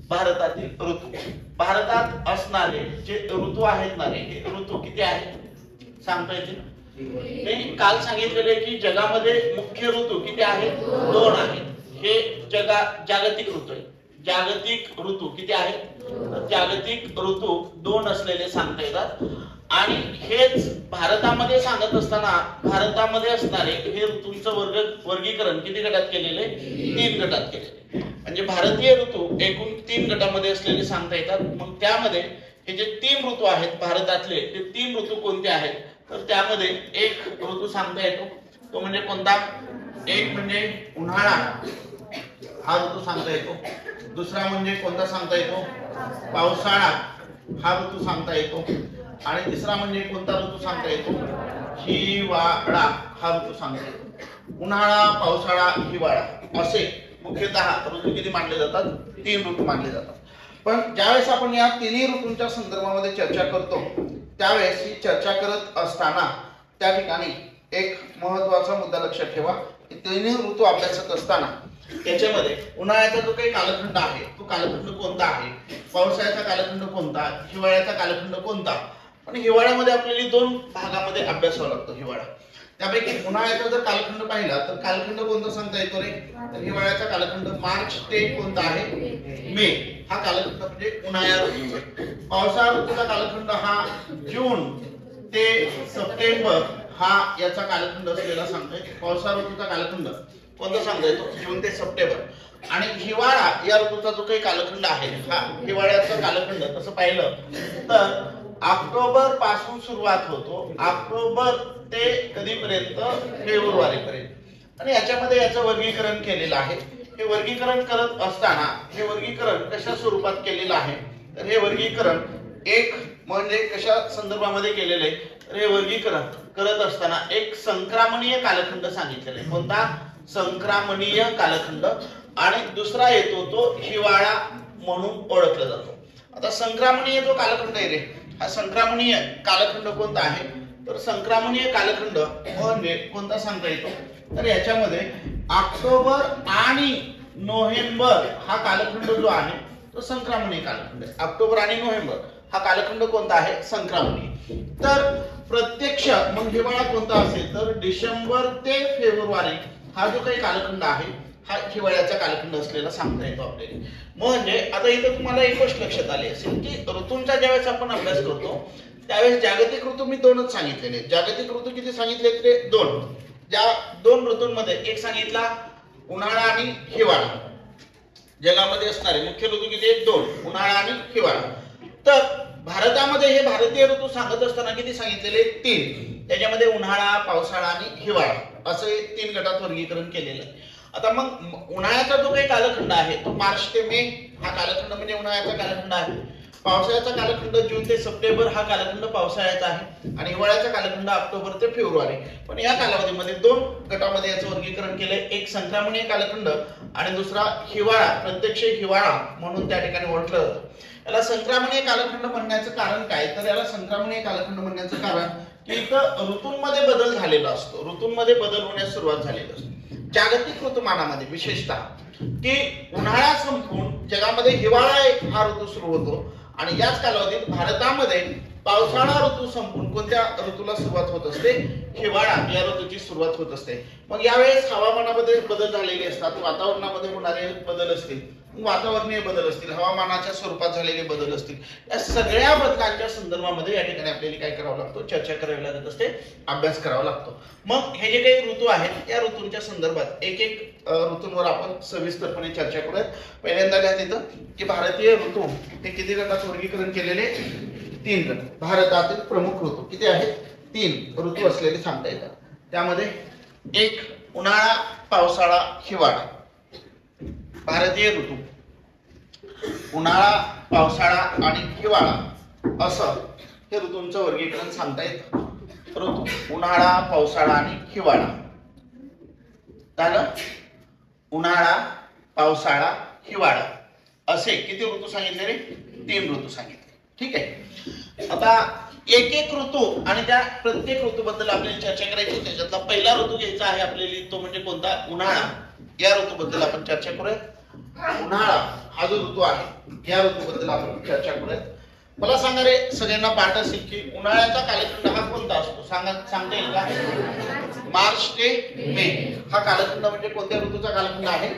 भारतातील ऋतू. भारतात असणारे जे ऋतू आहेत ना रे, हे ऋतू किती आहेत सांगता येतील? मी काल सांगितलेले की जगामध्ये मुख्य ऋतू किती आहेत? 2 आहेत. हे जागतिक ऋतू आहे. जागतिक ऋतू किती आहेत? जागतिक ऋतू 2 असलेले सांगता येतात. आणि हेच भारतामध्ये सांगत असताना भारतामध्ये असणारे हे ऋतूंचं वर्गीकरण किती गटात केलेले? 3 गटात केलेले. म्हणजे भारतीय ऋतू एकूण 3 गटामध्ये असलेले सांगता येतात. मग त्यामध्ये हे जे 3 ऋतू आहेत भारतातले, ते 3 ऋतू कोणते आहेत? तर त्यामध्ये एक ऋतू सांगता येतो, तो म्हणजे कोणता? एक म्हणजे उन्हाळा, हा ऋतू सांगता येतो. दुसरा म्हणजे कोणता सांगता येतो? पावसाळा, हा ऋतू सांगता येतो. आणि तिसरा म्हणजे कोणता ऋतू सांगता येतो? हिवाळा, हा ऋतू सांगता येतो. उन्हाळा, पावसाळा, हिवाळा असे मुख्यतः ऋतू किती मानले जातात? 3 ऋतू मानले जातात. पण ज्यावेळेस आपण या तिन्ही ऋतूंच्या संदर्भामध्ये चर्चा करतो, त्यावेळेस ही चर्चा करत असताना त्या ठिकाणी एक महत्त्वाचा मुद्दा लक्षात ठेवा की तिन्ही ऋतू अभ्यासत असताना त्याच्यामध्ये उन्हाळ्याचा जो काही कालखंड आहे तो कालखंड कोणता आहे, पावसाळ्याचा कालखंड कोणता, हिवाळ्याचा कालखंड कोणता. आणि हिवाळ्यामध्ये आपल्याला 2 भागामध्ये अभ्यासावा लागतो हिवाळा. त्यापैकी उन्हाळ्याचा जर कालखंड पाहिला तर कालखंड कोणता सांगता येतो रे? तर हिवाळ्याचा कालखंड मार्च ते कोणता आहे? मे, हा कालखंड म्हणजे उन्हाळ्या ऋतूचा. पावसाळा ऋतूचा कालखंड हा जून ते सप्टेंबर हा याचा कालखंड असलेला सांगतोय. पावसाळा ऋतूचा कालखंड कोणता सांगता येतो? जून ते सप्टेंबर. आणि हिवाळा या ऋतूचा जो काही कालखंड आहे, हा हिवाळ्याचा कालखंड तसं पाहिलं तर ऑक्टोबर पासून सुरुवात होतो, ऑक्टोबर ते कधीपर्यंत? फेब्रुवारी पर्यंत. आणि याच्यामध्ये याचं वर्गीकरण केलेलं आहे. हे वर्गीकरण करत असताना हे वर्गीकरण कशा स्वरूपात केलेलं आहे? तर हे वर्गीकरण एक म्हणजे कशा संदर्भामध्ये केलेलं आहे? तर हे वर्गीकरण करत असताना एक संक्रामणीय कालखंड सांगितलेला आहे. कोणता? संक्रामणीय कालखंड. आणि दुसरा येतो तो हिवाळा म्हणून ओळखला जातो. आता संक्रामणीय जो कालखंड आहे रे, हा संक्रामणीय कालखंड कोणता आहे? तर संक्रामणीय कालखंड म्हणजे कोणता सांगता येतो? तर याच्यामध्ये ऑक्टोबर आणि नोव्हेंबर हा कालखंड जो आहे तो संक्रामणीय कालखंड आहे. ऑक्टोबर आणि नोव्हेंबर हा कालखंड कोणता आहे? संक्रामणीय. तर प्रत्यक्ष मग हिवाळा कोणता असेल? तर डिसेंबर ते फेब्रुवारी हा जो काही कालखंड आहे हा हिवाळ्याचा कालखंड असलेला सांगता येतो आपल्याला. म्हणजे आता इथं तुम्हाला एक गोष्ट लक्षात आली असेल की ऋतूंचा ज्यावेळेस आपण अभ्यास करतो त्यावेळेस जागतिक ऋतू मी 2च सांगितलेले. जागतिक ऋतू किती सांगितले? ते 2. ज्या 2 ऋतूंमध्ये एक सांगितला उन्हाळा आणि हिवाळा. जगामध्ये असणारे मुख्य ऋतू किती आहेत? 2, उन्हाळा आणि हिवाळा. तर भारतामध्ये हे भारतीय ऋतू सांगत असताना किती सांगितलेले? 3. त्याच्यामध्ये उन्हाळा, पावसाळा आणि हिवाळा असे 3 गटात वर्गीकरण केलेलं आहे. आता मग उन्हाळ्याचा जो काही कालखंड आहे तो मार्च ते मे हा कालखंड म्हणजे उन्हाळ्याचा कालखंड आहे. पावसाळ्याचा कालखंड जून ते सप्टेंबर हा कालखंड पावसाळ्याचा आहे. आणि हिवाळ्याचा कालखंड ऑक्टोबर ते फेब्रुवारी. पण या कालावधीमध्ये 2 गटामध्ये याचं वर्गीकरण केलंय. एक संक्रामणीय कालखंड आणि दुसरा हिवाळा, प्रत्यक्ष हिवाळा म्हणून त्या ठिकाणी ओळखलं जातं. याला संक्रामणीय कालखंड म्हणण्याचं कारण काय? तर याला संक्रामणीय कालखंड म्हणण्याचं कारण की इथं ऋतूंमध्ये बदल झालेला असतो. ऋतूंमध्ये बदल होण्यास सुरुवात झालेली असते. जागतिक ऋतुमानामध्ये विशेषतः की उन्हाळा संपून जगामध्ये हिवाळा हा ऋतू सुरू होतो. आणि याच कालावधीत भारतामध्ये पावसाळा ऋतू संपून कोणत्या ऋतूला सुरुवात होत असते? हिवाळा या ऋतूची सुरुवात होत असते. मग यावेळेस हवामानामध्ये बदल झालेले असतात, वातावरणामध्ये होणारे बदल असतील, वातावरणीय बदल असतील, हवामानाच्या स्वरूपात झालेले बदल असतील, या सगळ्या बदलांच्या संदर्भामध्ये या ठिकाणी आपल्याला काय करावं लागतो? चर्चा करावी लागत असते, अभ्यास करावा लागतो. मग हे जे काही ऋतू आहेत या ऋतूंच्या संदर्भात एक एक ऋतूंवर आपण सविस्तरपणे चर्चा करूयात. पहिल्यांदा काय तिथं की भारतीय ऋतू हे किती गटात वर्गीकरण केलेले? 3 गट. भारतातील प्रमुख ऋतू किती आहेत? 3 ऋतू असलेले सांगता येतात. त्यामध्ये एक उन्हाळा, पावसाळा, हिवाळा. भारतीय ऋतू उन्हाळा, पावसाळा आणि हिवाळा असं हे ऋतूंचं वर्गीकरण सांगता येतं. ऋतू उन्हाळा, पावसाळा आणि हिवाळा झालं. उन्हाळा, पावसाळा, हिवाळा असे किती ऋतू सांगितले रे? 3 ऋतू सांगितले. ठीक आहे. आता एक एक ऋतू आणि त्या प्रत्येक ऋतूबद्दल आपल्याला चर्चा करायची. त्याच्यातला पहिला ऋतू घ्यायचा आहे आपल्याला, तो म्हणजे कोणता? उन्हाळा. या ऋतूबद्दल आपण चर्चा करूया. उन्हाळा हा जो ऋतू आहे या ऋतूबद्दल आपण चर्चा करूयात. मला सांगा रे सगळ्यांना पाठ असेल की उन्हाळ्याचा कालखंड हा कोणता असतो? सांगता येईल का? मार्च ते मे हा कालखंड म्हणजे कोणत्या ऋतूचा कालखंड आहे?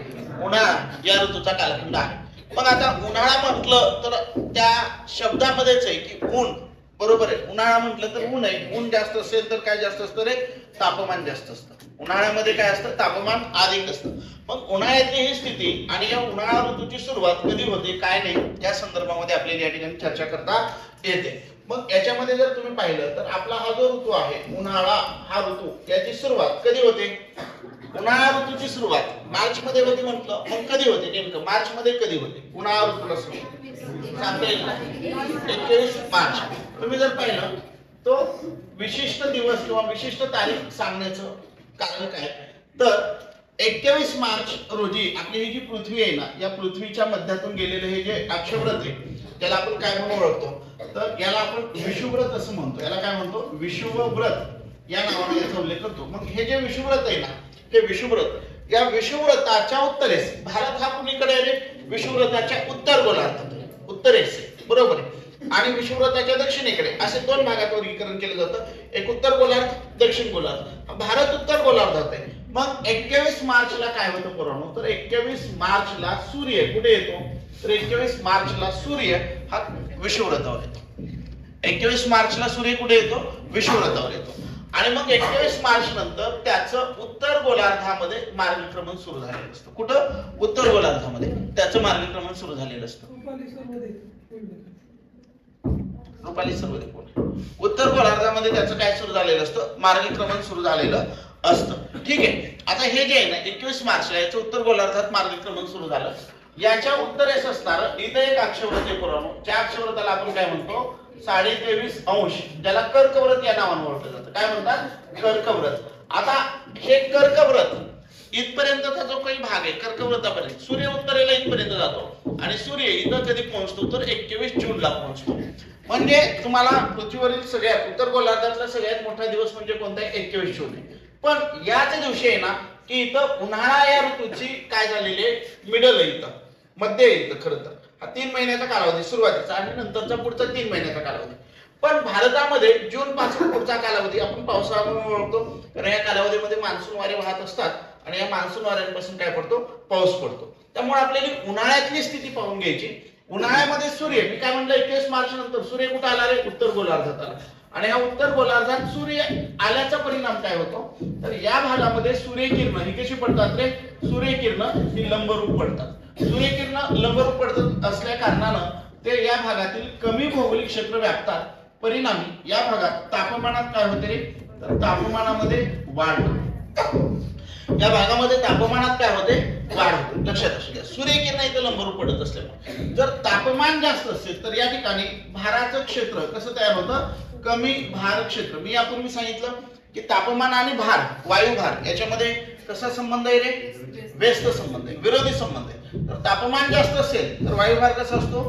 उन्हाळा या ऋतूचा कालखंड आहे. मग आता उन्हाळा म्हटलं तर त्या शब्दामध्येच आहे की ऊन, बरोबर आहे. उन्हाळा म्हटलं तर ऊन आहे. ऊन जास्त असेल तर काय जास्त असतं रे? तापमान जास्त असतं. उन्हाळ्यामध्ये काय असतं? तापमान अधिक असतं. मग उन्हाळ्यातली ही स्थिती आणि या उन्हाळा ऋतूची सुरुवात कधी होते काय नाही या संदर्भामध्ये आपल्याला या ठिकाणी चर्चा करता येते. मग याच्यामध्ये जर तुम्ही पाहिलं तर आपला हा जो ऋतू आहे उन्हाळा हा ऋतू याची सुरुवात कधी होते? उन्हाळा ऋतूची सुरुवात मार्च मध्ये होती म्हटलं. मग कधी होते नेमकं? मार्च मध्ये कधी होते उन्हाळा ऋतूला सुरुवात? सांगता येईल का? 21 मार्च. तुम्ही जर पाहिलं तो विशिष्ट दिवस किंवा विशिष्ट तारीख सांगण्याचं कारण काय तर 21 मार्च रोजी आपली ही जी पृथ्वी आहे ना या पृथ्वीच्या मध्यातून गेलेलं हे जे अक्षव्रत आहे त्याला आपण काय म्हणून ओळखतो तर याला आपण विषुव्रत असं म्हणतो. याला काय म्हणतो? विषुवव्रत या नावाने याचा उल्लेख करतो. मग हे जे विषुव्रत आहे ना हे विषुव्रत या विषुव्रताच्या उत्तरेस भारत हा कुणीकडे आहे रे? विषुव्रताच्या उत्तर गोलार्धात उत्तरेस आहे, बरोबर आहे. आणि विषुव्रताच्या दक्षिणेकडे असे दोन भागात वर्गीकरण केलं जातं. एक उत्तर गोलार्ध, दक्षिण गोलार्ध. भारत उत्तर गोलार्धात आहे. मग 21 मार्चला काय होतं पोरांनो तर 21 मार्चला सूर्य कुठे येतो तर 21 मार्चला सूर्य हा विषुव्रतावर येतो. 21 मार्चला सूर्य कुठे येतो? विषुव्रतावर येतो. आणि मग 21 मार्च नंतर त्याचं उत्तर गोलार्धामध्ये मार्गक्रमण सुरू झालेलं असतं. कुठं? उत्तर गोलार्धामध्ये त्याचं मार्गक्रमण सुरू झालेलं असतं. रुपाली सर्वदे कोण? उत्तर गोलार्धामध्ये त्याचं काय सुरू झालेलं असतं? मार्गक्रमण सुरू झालेलं असतं. ठीक आहे. आता हे जे आहे ना 21 मार्चला याचं उत्तर गोलार्धात मार्गक्रमण सुरू झालं. याच्या उत्तरेस असणार इथं एक अक्षव्रत आहे पोरांनो. ज्या अक्षव्रताला आपण काय म्हणतो? 23.5 अंश, ज्याला कर्कव्रत या नावाने ओळखलं जातं. काय म्हणतात? कर्कव्रत. आता हे कर्कव्रत इथपर्यंतचा जो काही भाग आहे कर्कव्रतापर्यंत सूर्य उत्तरेला इथपर्यंत जातो आणि सूर्य इथं कधी पोहोचतो तर 21 जूनला पोहोचतो. म्हणजे तुम्हाला पृथ्वीवरील सगळ्यात उत्तर गोलार्धातला सगळ्यात मोठा दिवस म्हणजे कोणता आहे? 21 जून आहे. पण याच दिवशी आहे ना की इथं उन्हाळा या ऋतूची काय झालेली आहे? मिडल आहे, इथं मध्ये येतं. खरं तर हा 3 महिन्याचा कालावधी सुरुवातीचा आणि नंतरचा पुढचा 3 महिन्याचा कालावधी. पण भारतामध्ये जून पासून पुढचा कालावधी आपण पावसाळा म्हणून ओळखतो. कारण या कालावधीमध्ये मान्सून वारे वाहत असतात आणि या मान्सून वाऱ्यांपासून काय पडतो? पाऊस पडतो. त्यामुळे आपल्याला उन्हाळ्यातली स्थिती पाहून घ्यायची. उन्हाळ्यामध्ये सूर्य मी काय म्हटलं 21 मार्च नंतर सूर्य कुठे आला रे? उत्तर गोलार्धात आला. आणि या उत्तर गोलार्धात सूर्य आल्याचा परिणाम काय होतो तर या भागामध्ये सूर्यकिरण ही कशी पडतात रे? सूर्यकिरण ही लंबरूप पडतात. सूर्यकिरण लंबरूप पडत असल्या कारणानं ते या भागातील कमी भौगोलिक क्षेत्र व्यापतात. परिणामी या भागात तापमानात काय होते रे तर तापमानामध्ये वाढ होते. या भागामध्ये तापमानात काय होते? वाढ होते. लक्षात असू द्या. सूर्यकिरण इथे लंबरूप पडत असल्यामुळे जर तापमान जास्त असेल तर या ठिकाणी भाराचं क्षेत्र कसं तयार होतं? कमी भार क्षेत्र. मी यापूर्वी सांगितलं की तापमान आणि भार वायुभार याच्यामध्ये कसा संबंध आहे रे? व्यस्त संबंध आहे, विरोधी संबंध आहे. तर तापमान जास्त असेल तर वायुभार कसा असतो?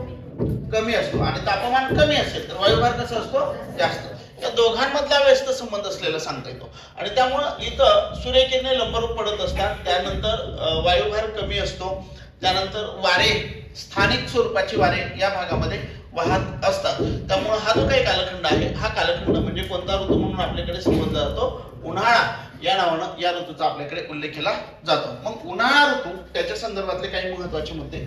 कमी असतो. आणि तापमान कमी असेल तर वायुभार कसा असतो? जास्त. या दोघांमधला व्यस्त संबंध असलेला सांगता येतो. आणि त्यामुळं इथं सूर्यकिरणे लंबरूप पडत असतात. त्यानंतर वायुभार कमी असतो. त्यानंतर वारे स्थानिक स्वरूपाची वारे या भागामध्ये वाहत असतात. त्यामुळे हा जो काही कालखंड आहे हा कालखंड म्हणजे कोणता ऋतू म्हणून आपल्याकडे समजला जातो? उन्हाळा या नावानं या ऋतूचा आपल्याकडे उल्लेख केला जातो. मग उन्हाळा ऋतू त्याच्या संदर्भातले काही महत्त्वाचे मुद्दे